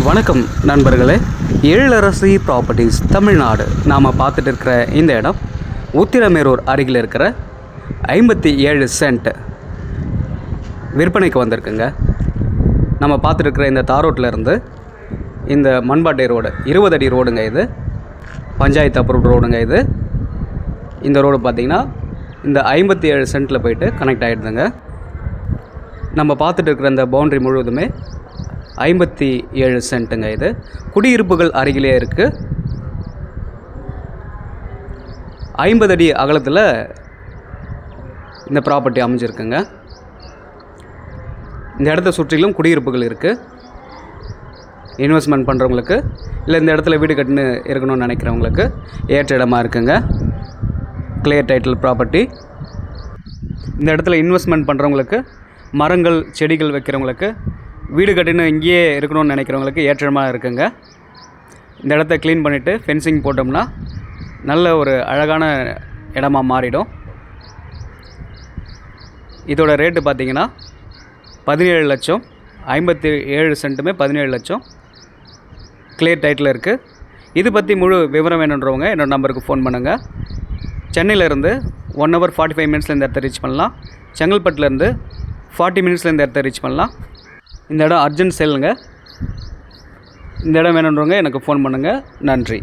வணக்கம் நண்பர்களே, எழிலரசி ப்ராப்பர்ட்டிஸ் தமிழ்நாடு. நாம் பார்த்துட்டு இருக்கிற இந்த இடம் உத்திரமேரூர் அருகில் இருக்கிற 57 சென்ட் விற்பனைக்கு வந்திருக்குங்க. நம்ம பார்த்துட்டு இருக்கிற இந்த தாரோட்டிலேருந்து இந்த மண்பாட்டை ரோடு 20 அடி ரோடுங்க. இது பஞ்சாயத்து அப்ரூவ்ட் ரோடுங்க. இது இந்த ரோடு பார்த்திங்கன்னா இந்த 57 சென்ட்டில் போயிட்டு கனெக்ட் ஆகிடுதுங்க. நம்ம பார்த்துட்டு இருக்கிற இந்த பவுண்ட்ரி முழுவதுமே 57 சென்ட்டுங்க. இது குடியிருப்புகள் அருகிலே இருக்குது. 50 அடி அகலத்தில் இந்த ப்ராப்பர்ட்டி அமைஞ்சிருக்குங்க. இந்த இடத்த சுற்றிலும் குடியிருப்புகள் இருக்குது. இன்வெஸ்ட்மெண்ட் பண்ணுறவங்களுக்கு இல்லை இந்த இடத்துல வீடு கட்டுன்னு இருக்கணும்னு நினைக்கிறவங்களுக்கு ஏற்ற இடமா இருக்குங்க. Clear title property. இந்த இடத்துல இன்வெஸ்ட்மெண்ட் பண்ணுறவங்களுக்கு, மரங்கள் செடிகள் வைக்கிறவங்களுக்கு, வீடு கட்டின்னு இங்கேயே இருக்கணும்னு நினைக்கிறவங்களுக்கு ஏற்றமாக இருக்குங்க. இந்த இடத்த க்ளீன் பண்ணிவிட்டு ஃபென்சிங் போட்டோம்னா நல்ல ஒரு அழகான இடமா மாறிடும். இதோட ரேட்டு பார்த்திங்கன்னா 17 லட்சம். 57 சென்ட்டுமே 17 லட்சம். கிளியர் டைட்டில் இருக்குது. இது பற்றி முழு விவரம் வேணுன்றவங்க என்னோடய நம்பருக்கு ஃபோன் பண்ணுங்கள். சென்னையிலேருந்து 1 hour 45 minutesல இந்த இடத்த ரீச் பண்ணலாம். செங்கல்பட்டுலேருந்து 40 minutesல இந்த இடத்த ரீச் பண்ணலாம். இந்த இடம் அர்ஜென்ட் சேலுங்க. இந்த இடம் வேணுன்றவங்க எனக்கு ஃபோன் பண்ணுங்கள். நன்றி.